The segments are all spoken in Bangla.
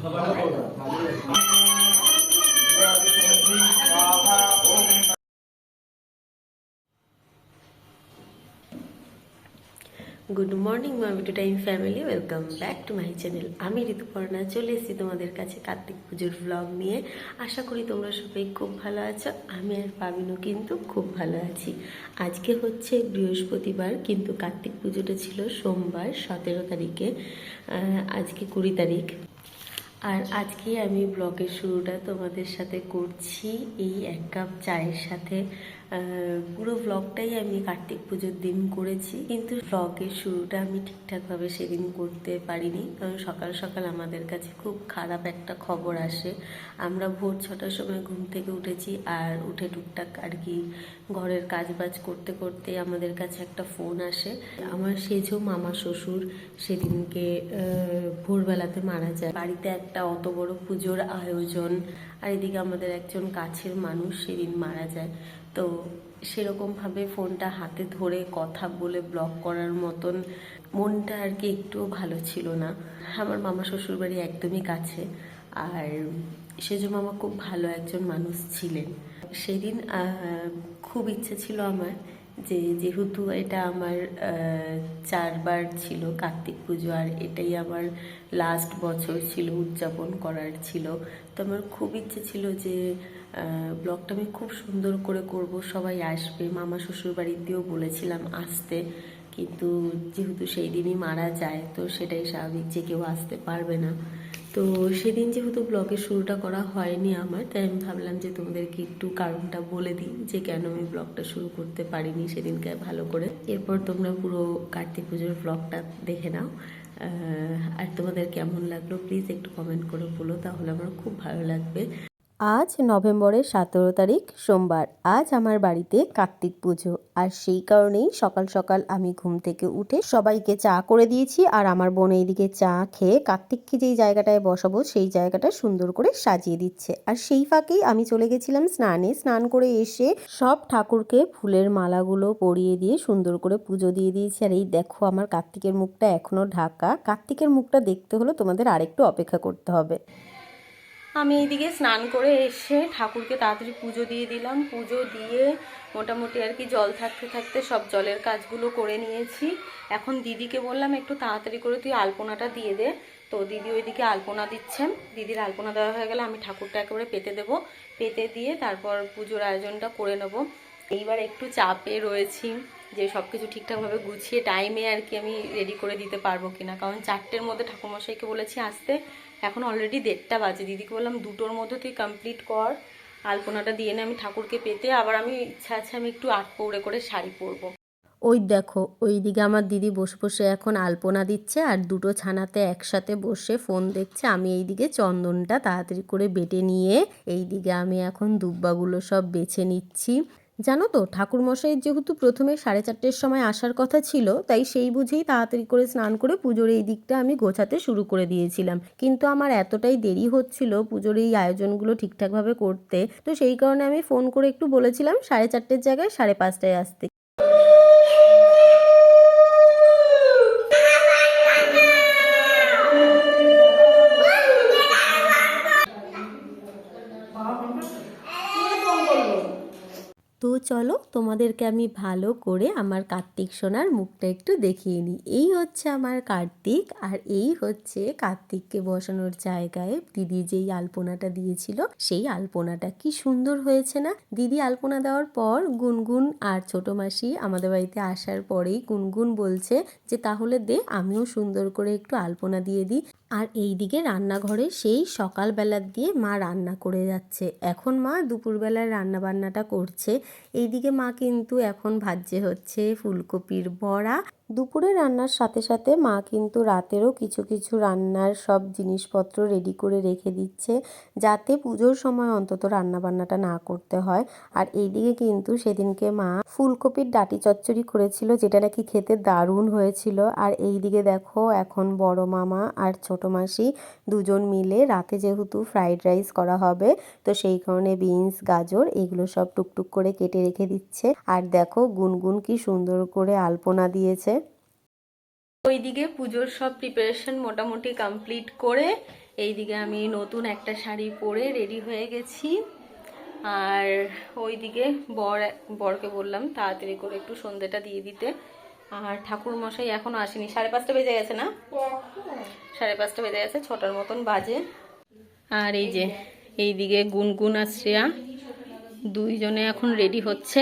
গুড মর্নিং মামি to time family, welcome back to my channel. আমি ঋতুপর্ণা চলে এসেছি তোমাদের কাছে কার্তিক পুজোর ব্লগ নিয়ে। আশা করি তোমরা সবাই খুব ভালো আছো। আমি আর পাবিনও কিন্তু খুব ভালো আছি। আজকে হচ্ছে বৃহস্পতিবার, কিন্তু কার্তিক পুজোটা ছিল সোমবার 17 তারিখে, আজকে 20 তারিখ। আর আজকে আমি ব্লগের শুরুটা তোমাদের সাথে করছি এই এক কাপ চায়ের সাথে। পুরো ব্লগটাই আমি কার্তিক পুজোর দিন করেছি, কিন্তু ব্লগের শুরুটা আমি ঠিকঠাকভাবে সেদিন করতে পারিনি, কারণ সকাল সকাল আমাদের কাছে খুব খারাপ একটা খবর আসে। আমরা ভোর 6টার সময় ঘুম থেকে উঠেছি, আর উঠে টুকটাক আর কি ঘরের কাজবাজ করতে করতে আমাদের কাছে একটা ফোন আসে। আমার সেজো মামা শ্বশুর সেদিনকে ভোরবেলাতে মারা যায়। বাড়িতে একটা অত বড় পুজোর আয়োজন, আর এদিকে আমাদের একজন কাছের মানুষ সেদিন মারা যায়। তো সেরকমভাবে ফোনটা হাতে ধরে কথা বলে ব্লগ করার মতন মনটা আর কি একটুও ভালো ছিল না। আমার মামা শ্বশুর বাড়ি একদমই কাছে, আর সেজো মামা খুব ভালো একজন মানুষ ছিলেন। সেদিন খুব ইচ্ছে ছিল আমার যে, যেহেতু এটা আমার 4বার ছিল কার্তিক পুজো, আর এটাই আমার লাস্ট বছর ছিল উদযাপন করার ছিল, তো আমার খুব ইচ্ছে ছিল যে ব্লগটা আমি খুব সুন্দর করে করব, সবাই আসবে। মামা শ্বশুর বাড়িতেও বলেছিলাম আসতে, কিন্তু যেহেতু সেই দিনই মারা যায়, তো সেটাই স্বাভাবিক যে কেউ আসতে পারবে না। তো সেদিন যেহেতু ব্লগের শুরুটা করা হয়নি আমার, তাই আমি ভাবলাম যে তোমাদেরকে একটু কারণটা বলে দিই যে কেন আমি ব্লগটা শুরু করতে পারিনি সেদিনকে ভালো করে। এরপর তোমরা পুরো কার্তিক পুজোর ব্লগটা দেখে নাও। আর তোমাদের কেমন লাগলো প্লিজ একটু কমেন্ট করে বলো, তাহলে আমার খুব ভালো লাগবে। আজ নভেম্বরের 17 তারিখ সোমবার। আজ আমার বাড়িতে কার্তিক পুজো, আর সেই কারণেই সকাল সকাল আমি ঘুম থেকে উঠে সবাইকে চা করে দিয়েছি। আর আমার বোন এইদিকে চা খেয়ে কার্তিককে যেই জায়গাটায় বসাবো সেই জায়গাটা সুন্দর করে সাজিয়ে দিচ্ছে। আর সেই ফাঁকেই আমি চলে গেছিলাম স্নানে। স্নান করে এসে সব ঠাকুরকে ফুলের মালাগুলো পরিয়ে দিয়ে সুন্দর করে পুজো দিয়ে দিয়েছি। আর এই দেখো আমার কার্তিকের মুখটা এখনো ঢাকা। কার্তিকের মুখটা দেখতে হলে তোমাদের আরেকটু অপেক্ষা করতে হবে। আমি এইদিকে স্নান করে এসে ঠাকুরকে তাড়াতাড়ি পুজো দিয়ে দিলাম। পুজো দিয়ে মোটামুটি আর কি জল থাকতে থাকতে সব জলের কাজগুলো করে নিয়েছি। এখন দিদিকে বললাম একটু তাড়াতাড়ি করে তুই আলপনাটা দিয়ে দে। তো দিদি ওইদিকে আলপনা দিচ্ছেন। দিদির আলপনা দেওয়া হয়ে গেলে আমি ঠাকুরটা একেবারে পেতে দেবো। পেতে দিয়ে তারপর পুজোর আয়োজনটা করে নেব। এইবার একটু চাপে রয়েছি যে সব কিছু ঠিকঠাকভাবে গুছিয়ে টাইমে আর কি আমি রেডি করে দিতে পারবো কিনা, কারণ 4টের মধ্যে ঠাকুরমশাইকে বলেছি আসতে। এখন অলরেডি 1:30 বাজে। দিদিকে বললাম 2টোর মধ্যে তুই কমপ্লিট কর, আলপনাটা দিয়ে নে আমি ঠাকুরকে পেতে। আবার আমি ইচ্ছা আছে আমি একটু আট পৌড়ে করে শাড়ি পরবো। ওই দেখো ওইদিকে আমার দিদি বসে বসে এখন আলপনা দিচ্ছে, আর দুটো ছানাতে একসাথে বসে ফোন দেখছে। আমি এইদিকে চন্দনটা তাড়াতাড়ি করে বেটে নিয়ে এইদিকে আমি এখন দুব্বাগুলো সব বেছে নিচ্ছি। জানো তো ঠাকুরমশাইয়ের যেহেতু প্রথমে 4:30-র সময় আসার কথা ছিল, তাই সেই বুঝেই তাড়াতাড়ি করে স্নান করে পুজোর এই দিকটা আমি গোছাতে শুরু করে দিয়েছিলাম। কিন্তু আমার এতটাই দেরি হচ্ছিল পুজোর এই আয়োজনগুলো ঠিকঠাকভাবে করতে, তো সেই কারণে আমি ফোন করে একটু বলেছিলাম 4:30-র জায়গায় 5:30টায় আসতে। তো চলো তোমাদেরকে আমি ভালো করে আমার কার্তিক সোনার মুখটা একটু দেখিয়ে নিই। এই হচ্ছে আমার কার্তিক, আর এই হচ্ছে কার্তিককে বসানোর জায়গায় দিদি যেই আলপনাটা দিয়েছিল সেই আলপনাটা। কি সুন্দর হয়েছে না? দিদি আলপনা দেওয়ার পর গুনগুন আর ছোট মাসি আমাদের বাড়িতে আসার পরেই গুনগুন বলছে যে তাহলে দে আমিও সুন্দর করে একটু আলপনা দিয়ে দিই। আর এই দিকে রান্নাঘরে সেই সকালবেলার দিয়ে মা রান্না করে যাচ্ছে। এখন মা দুপুরবেলার রান্না বান্নাটা করছে। এইদিকে মা কিন্তু এখন ভাজছে হচ্ছে ফুলকপির বড়া। দুপুরে রান্নার সাথে সাথে মা কিন্তু রাতেরও কিছু কিছু রান্নার সব জিনিসপত্র রেডি করে রেখে দিচ্ছে, যাতে পুজোর সময় অন্তত রান্না বান্নাটা না করতে হয়। আর এইদিকে কিন্তু সেদিনকে মা ফুলকপির ডাঁটি চচ্চড়ি করেছিল, যেটা নাকি খেতে দারুণ হয়েছিল। আর এইদিকে দেখো এখন বড় মামা আর ছোট মাসি দুজন মিলে রাতে যেহেতু ফ্রাইড রাইস করা হবে, তো সেই কারণে বিনস গাজর এগুলো সব টুকটুক করে কেটে রেখে দিচ্ছে। আর দেখো গুনগুন কি সুন্দর করে আলপনা দিয়েছে। ওইদিকে পুজোর সব প্রিপারেশন মোটামুটি কমপ্লিট করে এইদিকে আমি নতুন একটা শাড়ি পরে রেডি হয়ে গেছি, আর ওইদিকে বরকে বললাম তাড়াতাড়ি করে একটু সন্ধ্যেটা দিয়ে দিতে। আর ঠাকুর মশাই এখনো আসেনি, 5:30 বেজে গেছে না? 5:30 বেজে গেছে, 6টার মতন বাজে। আর এই যে এইদিকে গুনগুন আর শ্রেয়া দুইজনে এখন রেডি হচ্ছে।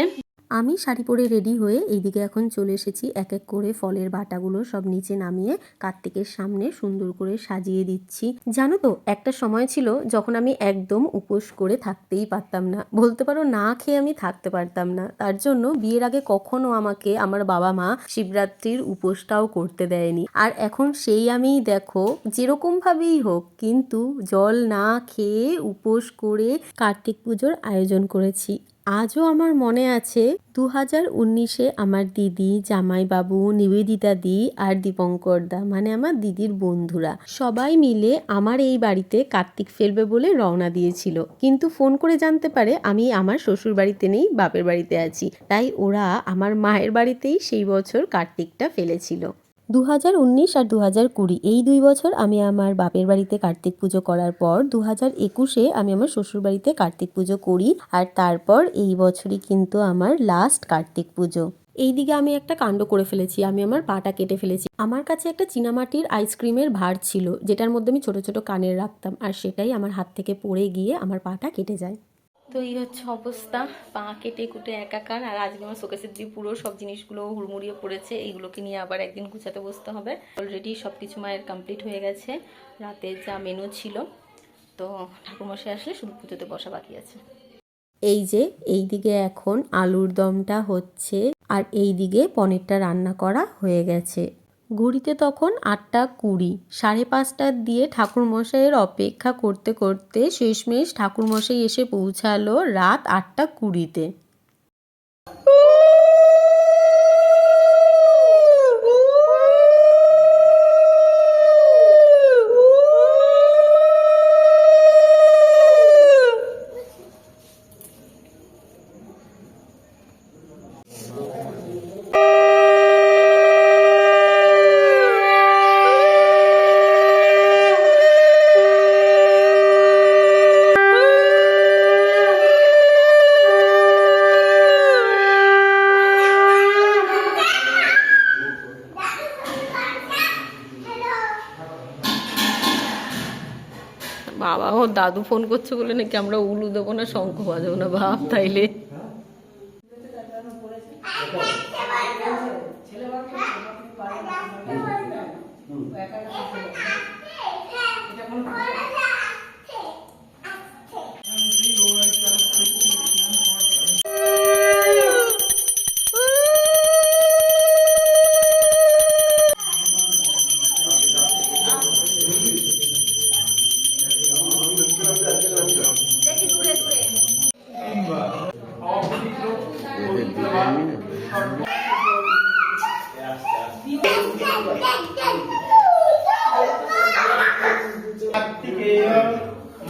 আমি শাড়ি পরে রেডি হয়ে এইদিকে এখন চলে এসেছি, এক এক করে ফলের বাটাগুলো সব নিচে নামিয়ে কার্তিকের সামনে সুন্দর করে সাজিয়ে দিচ্ছি। জানো তো, একটা সময় ছিল যখন আমি একদম উপোস করে থাকতেই পারতাম না, বলতে পারো না খেয়ে আমি থাকতে পারতাম না। তার জন্য বিয়ের আগে কখনো আমাকে আমার বাবা মা শিবরাত্রির উপোসটাও করতে দেয়নি। আর এখন সেই আমি দেখো যেরকম ভাবেই হোক কিন্তু জল না খেয়ে উপোস করে কার্তিক পুজোর আয়োজন করেছি। আজও আমার মনে আছে 2019-এ আমার দিদি, জামাইবাবু, নিবেদিতা দি আর দীপঙ্কর দা মানে আমার দিদির বন্ধুরা সবাই মিলে আমার এই বাড়িতে কার্তিক ফেলবে বলে রওনা দিয়েছিল। কিন্তু ফোন করে জানতে পারে আমি আমার শ্বশুর বাড়িতে নেই, বাপের বাড়িতে আছি। তাই ওরা আমার মায়ের বাড়িতেই সেই বছর কার্তিকটা ফেলেছিল। 2019 আর 2020 এই 2 বছর আমি আমার বাপের বাড়িতে কার্তিক পুজো করার পর 2021-এ আমি আমার শ্বশুর বাড়িতে কার্তিক পুজো করি। আর তারপর এই বছরই কিন্তু আমার লাস্ট কার্তিক পুজো। এইদিকে আমি একটা কাণ্ড করে ফেলেছি, আমি আমার পাটা কেটে ফেলেছি। আমার কাছে একটা চীনামাটির আইসক্রিমের ভাঁড় ছিল, যেটার মধ্যে আমি ছোট ছোট কানের রাখতাম, আর সেটাই আমার হাত থেকে পড়ে গিয়ে আমার পাটা কেটে যায়। তো এই হচ্ছে অবস্থা, পা কেটে কুটে একাকার। আর আজকে আমার শোকেসের দিয়ে পুরো সব জিনিসগুলো হুড়মুড়িয়ে পড়েছে, এইগুলোকে নিয়ে আবার একদিন গুছাতে বসতে হবে। অলরেডি সব কিছু মায়ের কমপ্লিট হয়ে গেছে, রাতে যা মেনু ছিল। তো ঠাকুরমশাই আসলে শুধু পুজোতে বসা বাকি আছে। এই যে এইদিকে এখন আলুর দমটা হচ্ছে, আর এইদিকে পনিরটা রান্না করা হয়ে গেছে। ঘড়িতে তখন 8:20, 5:30 দিয়ে ঠাকুরমশাইয়ের অপেক্ষা করতে করতে শেষমেশ ঠাকুরমশাই এসে পৌঁছালো রাত 8:20-তে। বাবা, ও দাদু ফোন করছে বলে নাকি আমরা উলু দেবো না, শঙ্খ বাজাবো না, ভাব তাইলে।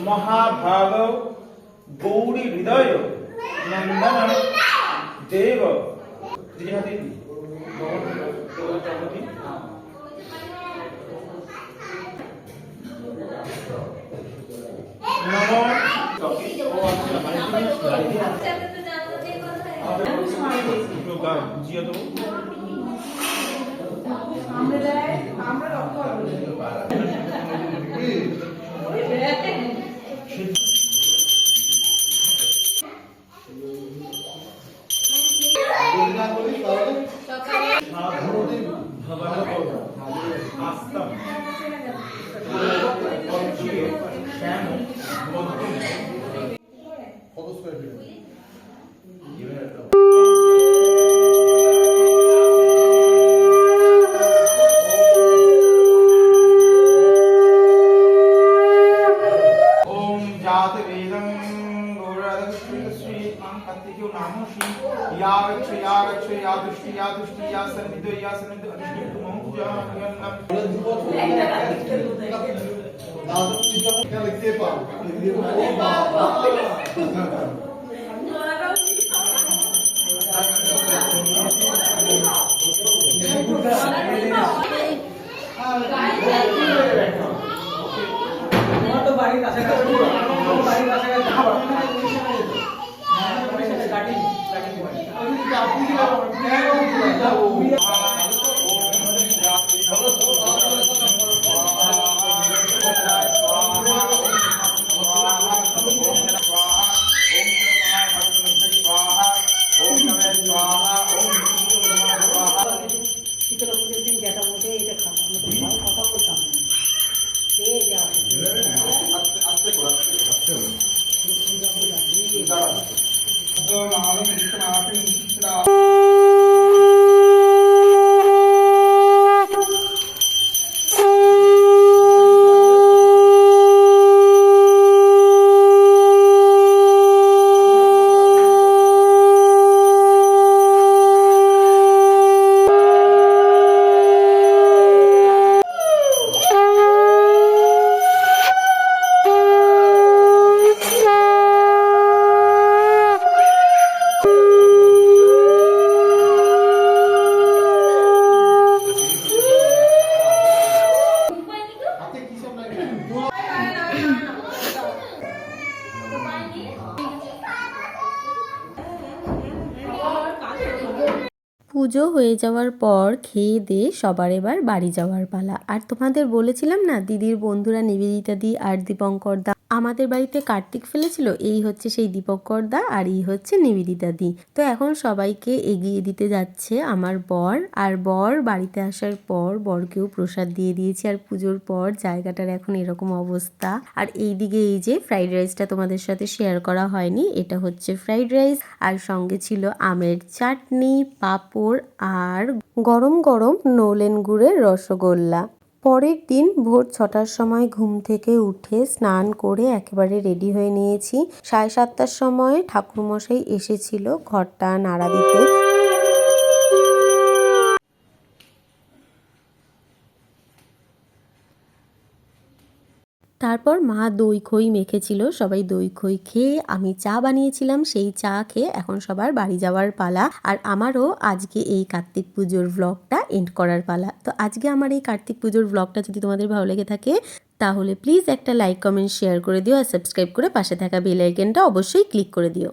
महाभाग गौरी हृदय नंदन देव শীতলা পুজোর দিন যেটা বলতে এটা খাবো, আমরা তো ভয় কথা বলতাম না। খেয়ে যাও। পুজো হয়ে যাওয়ার পর খেয়ে দিয়ে সবার এবার বাড়ি যাওয়ার পালা। আর তোমাদের বলেছিলাম না, দিদির বন্ধুরা নিবেদিতা দি আর দীপঙ্কর দা আমাদের বাড়িতে কার্তিক ফেলেছিল। এই হচ্ছে সেই দীপঙ্কর দা আর এই হচ্ছে নিবেদিতা দি। তো এখন সবাইকে এগিয়ে দিতে যাচ্ছে আমার বর। আর বর বাড়িতে আসার পর বরকেও প্রসাদ দিয়ে দিয়েছি। আর পুজোর পর জায়গাটার এখন এরকম অবস্থা। আর এইদিকে এই যে ফ্রাইড রাইসটা তোমাদের সাথে শেয়ার করা হয়নি, এটা হচ্ছে ফ্রাইড রাইস। আর সঙ্গে ছিল আমের চাটনি, পাঁপড় আর গরম গরম নলেন গুড়ের রসগোল্লা। পরের দিন ভোর 6টার সময় ঘুম থেকে উঠে স্নান করে একেবারে রেডি হয়ে নিয়েছি। 7:30টার সময় ঠাকুরমশাই এসেছিল ঘরটা নাড়া দিতে। তারপর মা দই খই মেখেছিল, সবাই দই খই খেয়ে আমি চা বানিয়েছিলাম, সেই চা খেয়ে এখন সবার বাড়ি যাওয়ার পালা। আর আমারও আজকে এই কার্তিক পুজোর ব্লগটা এন্ড করার পালা। তো আজকে আমার এই কার্তিক পুজোর ব্লগটা যদি তোমাদের ভালো লেগে থাকে তাহলে প্লিজ একটা লাইক, কমেন্ট, শেয়ার করে দিও। আর সাবস্ক্রাইব করে পাশে থাকা বেল আইকনটা অবশ্যই ক্লিক করে দিও।